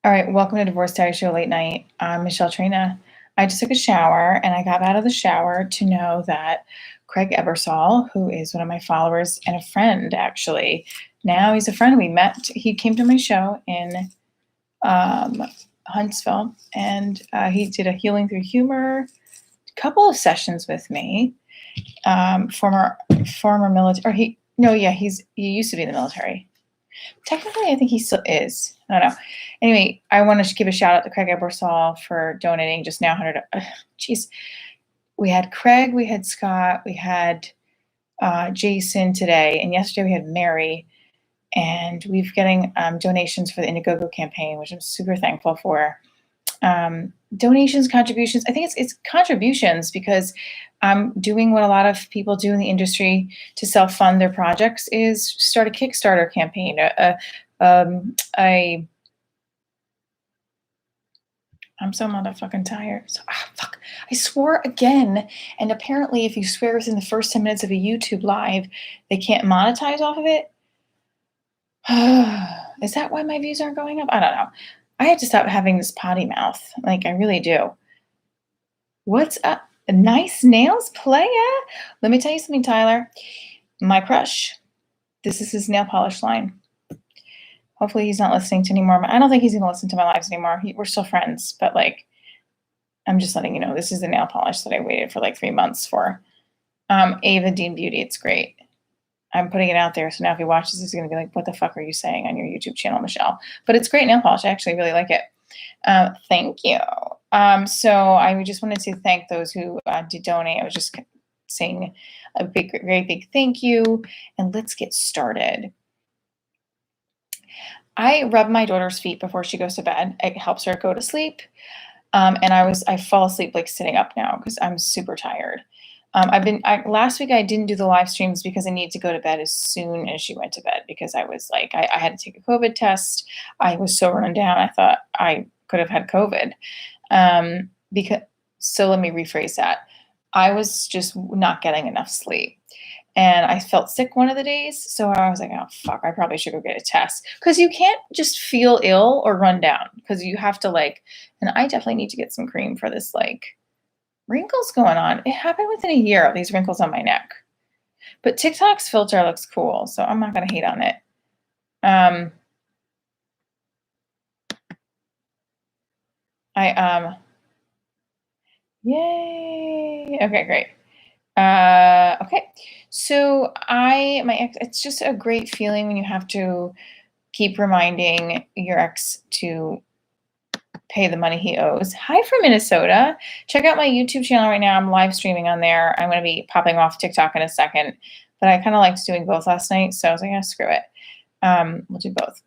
All right, welcome to Divorce Diary Show Late Night. I'm Michelle Trina. I just took a shower and I got out of the shower to know that Craig Ebersol, who is one of my followers and a friend actually, now he's a friend. We met, he came to my show in um, Huntsville and he did a Healing Through Humor couple of sessions with me. Former military, or he used to be in the military. Technically, I think he still is. I don't know. Anyway, I want to give a shout out to Craig Ebersol for donating just now 100. Geez, we had Craig, we had Scott, we had Jason today, and yesterday we had Mary, and we've getting donations for the Indiegogo campaign, which I'm super thankful for. Donations, contributions. I think it's contributions because I'm doing what a lot of people do in the industry to self-fund their projects is start a Kickstarter campaign. I'm so motherfucking tired. So fuck. I swore again. And apparently if you swear within the first 10 minutes of a YouTube live, they can't monetize off of it. Is that why my views aren't going up? I don't know. I have to stop having this potty mouth. Like I really do. What's up? Nice nails, playa. Let me tell you something, Tyler. My crush. This is his nail polish line. Hopefully he's not listening to anymore. I don't think he's going to listen to my lives anymore. We're still friends, but like, I'm just letting you know, this is the nail polish that I waited for like 3 months for. Ava Dean Beauty. It's great. I'm putting it out there. So now if he watches, he's going to be like, what the fuck are you saying on your YouTube channel, Michelle? But it's great nail polish. I actually really like it. Thank you. So I just wanted to thank those who did donate. I was just saying a very big thank you. And let's get started. I rub my daughter's feet before she goes to bed. It helps her go to sleep. And I fall asleep like sitting up now because I'm super tired. Last week I didn't do the live streams because I needed to go to bed as soon as she went to bed because I was like, I had to take a COVID test. I was so run down. I thought I could have had COVID. So let me rephrase that. I was just not getting enough sleep. And I felt sick one of the days. So I was like, oh, fuck, I probably should go get a test. Because you can't just feel ill or run down. Because you have to and I definitely need to get some cream for this wrinkles going on. It happened within a year of these wrinkles on my neck. But TikTok's filter looks cool. So I'm not going to hate on it. Yay. Okay, great. Okay. So it's just a great feeling when you have to keep reminding your ex to pay the money he owes. Hi from Minnesota. Check out my YouTube channel right now. I'm live streaming on there. I'm going to be popping off TikTok in a second, but I kind of liked doing both last night. So I was like, yeah, screw it. We'll do both.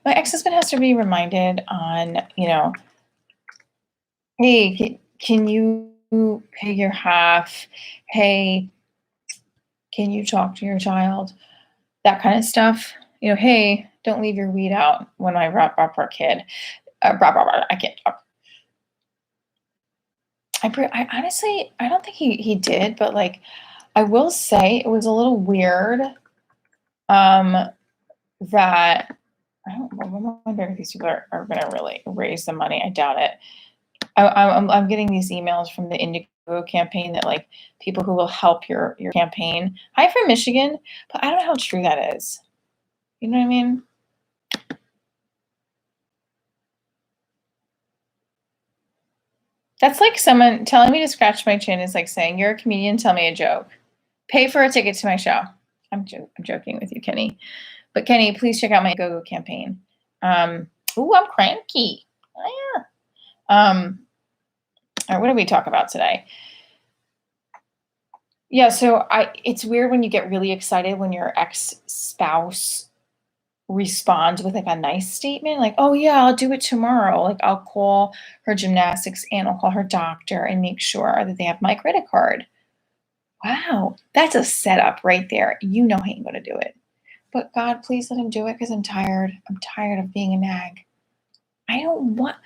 My ex-husband has to be reminded on, hey, can you pay your half? Hey, can you talk to your child? That kind of stuff. Hey, don't leave your weed out when I rap our kid. I can't talk. I honestly, I don't think he did, but I will say it was a little weird that I wonder if these people are going to really raise the money. I doubt it. I'm getting these emails from the Indiegogo campaign that people who will help your campaign. Hi from Michigan, but I don't know how true that is. You know what I mean? That's like someone telling me to scratch my chin is like saying, you're a comedian, tell me a joke. Pay for a ticket to my show. I'm joking with you, Kenny. But Kenny, please check out my Indiegogo campaign. Ooh, I'm cranky. Oh, yeah. All right, what did we talk about today? Yeah, so it's weird when you get really excited when your ex-spouse responds with a nice statement, oh yeah, I'll do it tomorrow. I'll call her gymnastics and I'll call her doctor and make sure that they have my credit card. Wow, that's a setup right there. You know he ain't gonna do it. But God, please let him do it because I'm tired. I'm tired of being a nag. I don't want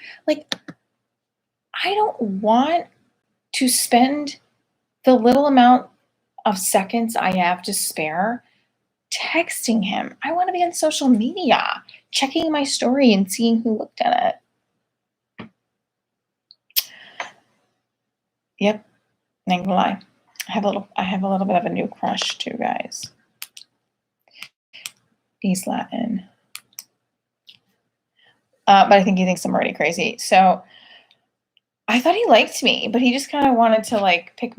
to spend the little amount of seconds I have to spare texting him. I want to be on social media, checking my story and seeing who looked at it. Yep, not gonna lie. I have a little bit of a new crush too, guys. He's Latin. But I think he thinks I'm already crazy. So I thought he liked me, but he just kind of wanted to like pick.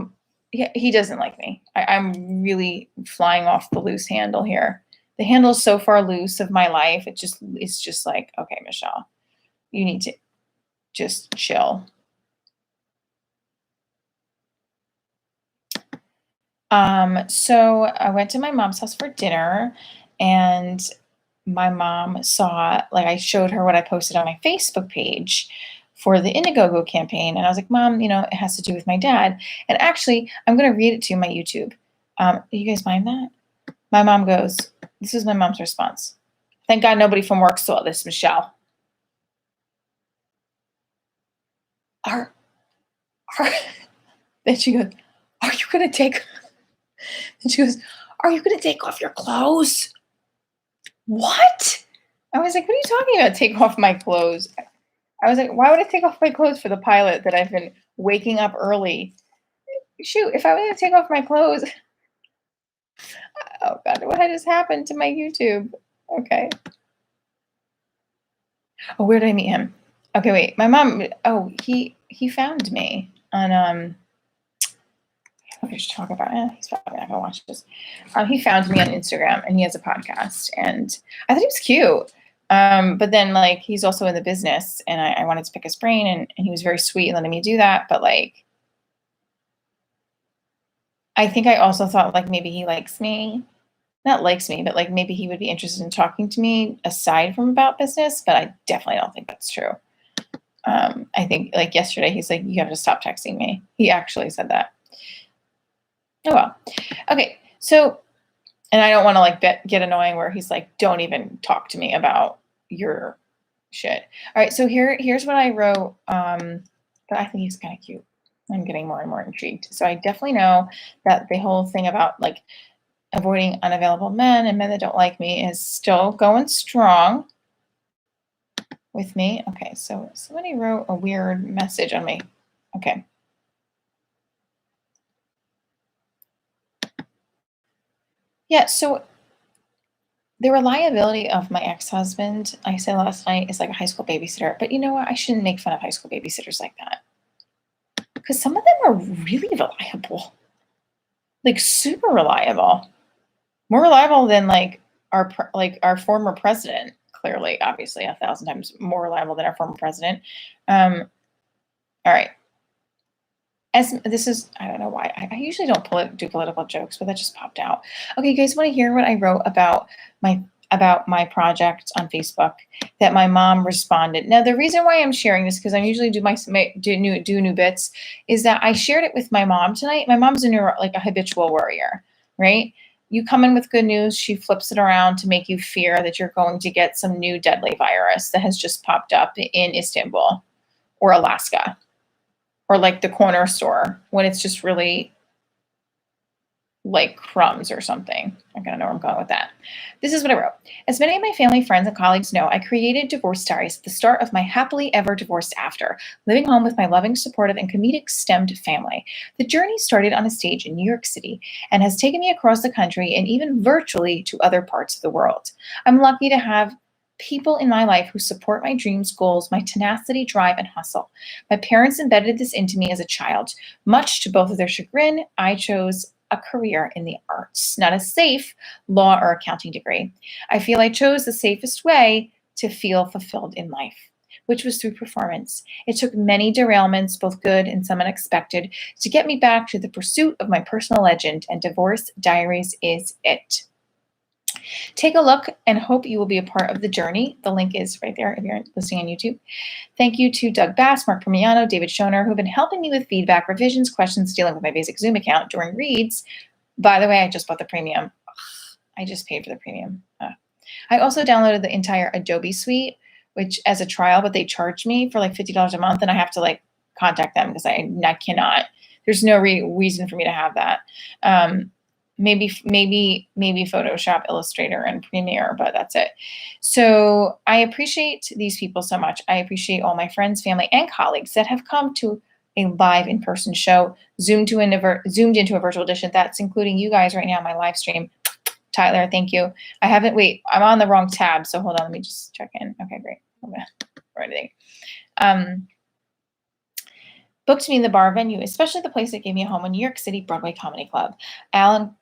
He doesn't like me. I'm really flying off the loose handle here. The handle is so far loose of my life. It's just like, okay, Michelle, you need to just chill. So I went to my mom's house for dinner, and my mom saw, like, I showed her what I posted on my Facebook page for the Indiegogo campaign, and I was like, Mom, it has to do with my dad. And actually, I'm going to read it to you on my YouTube. You guys mind that? My mom goes, this is my mom's response. Thank God nobody from work saw this, Michelle. Then she goes, are you going to take, and she goes, are you going to take off your clothes? What? I was like, what are you talking about? Take off my clothes. I was like, why would I take off my clothes for the pilot that I've been waking up early? Shoot, if I was going to take off my clothes. Oh, God, what had just happened to my YouTube? Okay. Oh, where did I meet him? Okay, wait. My mom, he found me on, I should talk about it. He's probably not going to watch this. He found me on Instagram, and he has a podcast, and I thought he was cute. But then, like, he's also in the business, and I wanted to pick his brain, and he was very sweet in letting me do that. But, like, I think I also thought, like, maybe he likes me. Not likes me, but, like, maybe he would be interested in talking to me aside from about business, but I definitely don't think that's true. I think, like, yesterday, he's like, you have to stop texting me. He actually said that. Oh, well. Okay, so, and I don't want to, like, get annoying where he's like, don't even talk to me about your shit. All right, so here's what I wrote, but I think he's kind of cute. I'm getting more and more intrigued. So I definitely know that the whole thing about, like, avoiding unavailable men and men that don't like me is still going strong with me. Okay, so somebody wrote a weird message on me. Okay. Yeah, so the reliability of my ex-husband, I said last night, is like a high school babysitter. But you know what? I shouldn't make fun of high school babysitters like that. Because some of them are really reliable. Like, super reliable. More reliable than, like, our former president. Clearly, obviously, 1,000 times more reliable than our former president. All right. This is, I don't know why. I usually don't do political jokes, but that just popped out. Okay, you guys want to hear what I wrote about my project on Facebook that my mom responded. Now, the reason why I'm sharing this, because I usually do new bits, is that I shared it with my mom tonight. My mom's a habitual worrier, right? You come in with good news, she flips it around to make you fear that you're going to get some new deadly virus that has just popped up in Istanbul or Alaska, or like the corner store, when it's just really like crumbs or something. I gotta know where I'm going with that. This is what I wrote. As many of my family, friends, and colleagues know, I created Divorce Diaries at the start of my happily ever divorced after, living home with my loving, supportive, and comedic stemmed family. The journey started on a stage in New York City and has taken me across the country and even virtually to other parts of the world. I'm lucky to have people in my life who support my dreams, goals, my tenacity, drive, and hustle. My parents embedded this into me as a child. Much to both of their chagrin, I chose a career in the arts, not a safe law or accounting degree. I feel I chose the safest way to feel fulfilled in life, which was through performance. It took many derailments, both good and some unexpected, to get me back to the pursuit of my personal legend, and Divorce Diaries is it. Take a look and hope you will be a part of the journey. The link is right there if you're listening on YouTube. Thank you to Doug Bass, Mark Primiano, David Schoner, who've been helping me with feedback, revisions, questions, dealing with my basic Zoom account during reads. By the way, I just bought the premium. I just paid for the premium. I also downloaded the entire Adobe suite, which as a trial, but they charged me for like $50 a month, and I have to like contact them because I cannot. There's no reason for me to have that. maybe Photoshop, Illustrator, and Premiere, but that's it. So I appreciate these people so much. I appreciate all my friends, family, and colleagues that have come to a live in-person show, zoomed into a virtual edition. That's including you guys right now, my live stream. Tyler, thank you. I haven't, wait, I'm on the wrong tab. So hold on, let me just check in. Okay, great. I'm gonna write anything. Booked me in the bar venue, especially the place that gave me a home in New York City, Broadway Comedy Club. Al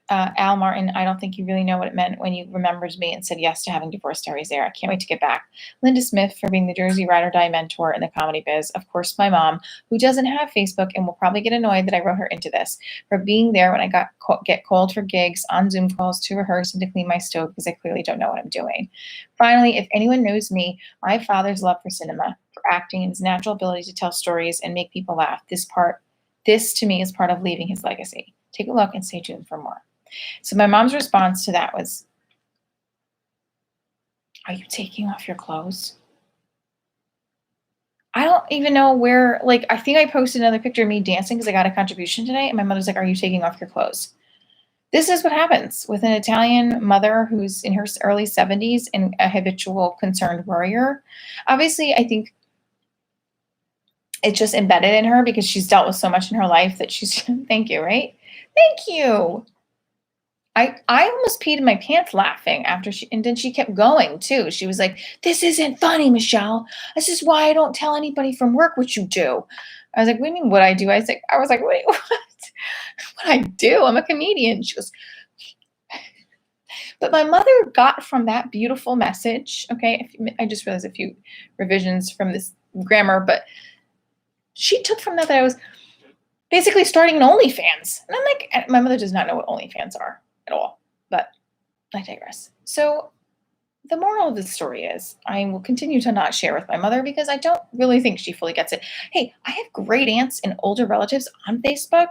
Martin, I don't think you really know what it meant when you remembered me and said yes to having Divorce Stories there. I can't wait to get back. Linda Smith for being the Jersey ride or die mentor in the comedy biz. Of course, my mom, who doesn't have Facebook and will probably get annoyed that I wrote her into this, for being there when I get called for gigs on Zoom calls to rehearse and to clean my stove because I clearly don't know what I'm doing. Finally, if anyone knows me, my father's love for cinema, for acting, and his natural ability to tell stories and make people laugh. This to me is part of leaving his legacy. Take a look and stay tuned for more. So my mom's response to that was, are you taking off your clothes? I don't even know where, like, I think I posted another picture of me dancing because I got a contribution today. And my mother's like, are you taking off your clothes? This is what happens with an Italian mother who's in her early 70s and a habitual concerned worrier. Obviously, I think it's just embedded in her because she's dealt with so much in her life that she's, thank you, right? Thank you. I almost peed in my pants laughing and then she kept going too. She was like, this isn't funny, Michelle. This is why I don't tell anybody from work what you do. I was like, what do you mean what I do? I was like, wait, what? What I do? I'm a comedian. She goes, but my mother got from that beautiful message, okay, I just realized a few revisions from this grammar, but she took from that I was basically starting an OnlyFans. And I'm like, my mother does not know what OnlyFans are at all, but I digress. So the moral of the story is I will continue to not share with my mother because I don't really think she fully gets it. Hey, I have great aunts and older relatives on Facebook.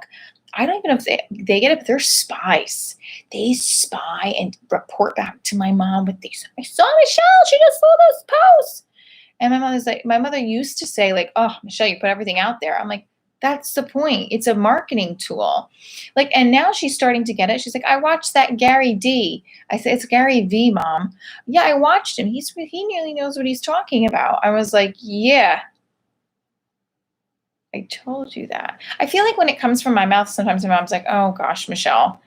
I don't even know if they get it, but they're spies. They spy and report back to my mom with these. I saw Michelle. She just saw those posts. And my mother used to say, like, oh, Michelle, you put everything out there. I'm like, that's the point. It's a marketing tool. Like, and now she's starting to get it. She's like, I watched that Gary D. I said, it's Gary V, Mom. Yeah, I watched him. He nearly knows what he's talking about. I was like, yeah, I told you that. I feel like when it comes from my mouth, sometimes my mom's like, oh gosh, Michelle.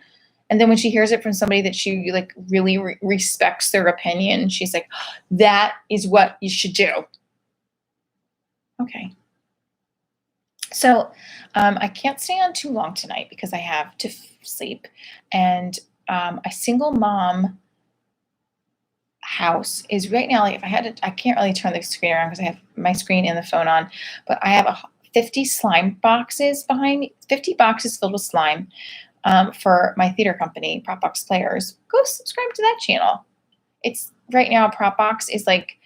And then when she hears it from somebody that she like really respects their opinion, she's like, that is what you should do. Okay. So I can't stay on too long tonight because I have to sleep. And a single mom house is right now, like if I can't really turn the screen around because I have my screen and the phone on, but I have 50 slime boxes behind me, 50 boxes filled with slime for my theater company, Propbox Players. Go subscribe to that channel. It's right now, Propbox is like,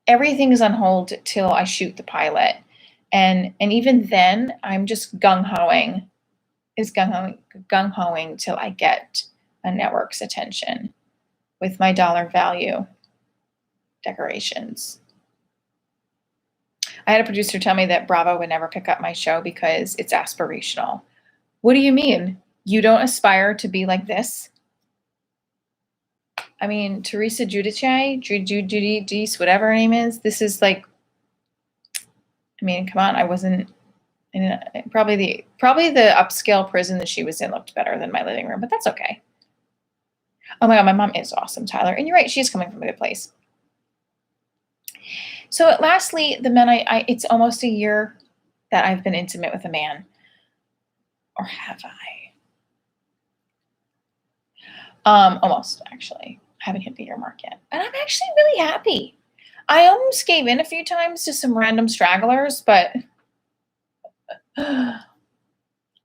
everything is on hold till I shoot the pilot. And even then, I'm just gung-hoing till I get a network's attention with my dollar value decorations. I had a producer tell me that Bravo would never pick up my show because it's aspirational. What do you mean? You don't aspire to be like this? I mean, Teresa Giudice, whatever her name is, this is like, I mean, come on, I wasn't in probably the upscale prison that she was in looked better than my living room, but that's okay. Oh my God, my mom is awesome, Tyler. And you're right, she's coming from a good place. So lastly, the men it's almost a year that I've been intimate with a man. Or have I? Almost, actually. I haven't hit the year mark yet. And I'm actually really happy. I almost gave in a few times to some random stragglers, but I'm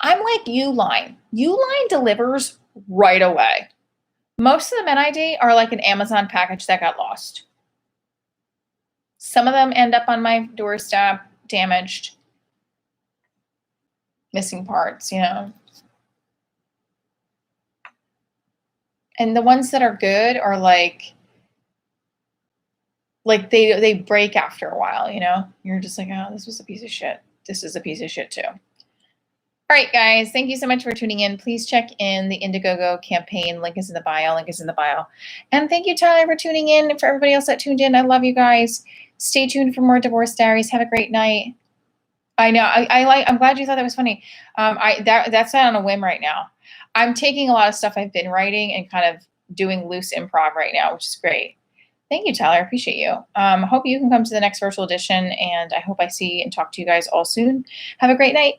like Uline. Uline delivers right away. Most of the men I date are like an Amazon package that got lost. Some of them end up on my doorstep, damaged, missing parts, you know. And the ones that are good are like they break after a while, you know. You're just like, oh, this was a piece of shit. This is a piece of shit too. All right, guys, thank you so much for tuning in. Please check in the Indiegogo campaign. Link is in the bio. Link is in the bio. And thank you, Tyler, for tuning in. And for everybody else that tuned in, I love you guys. Stay tuned for more Divorce Diaries. Have a great night. I know. I'm glad you thought that was funny. That's not on a whim right now. I'm taking a lot of stuff I've been writing and kind of doing loose improv right now, which is great. Thank you, Tyler. I appreciate you. Hope you can come to the next virtual edition, and I hope I see and talk to you guys all soon. Have a great night.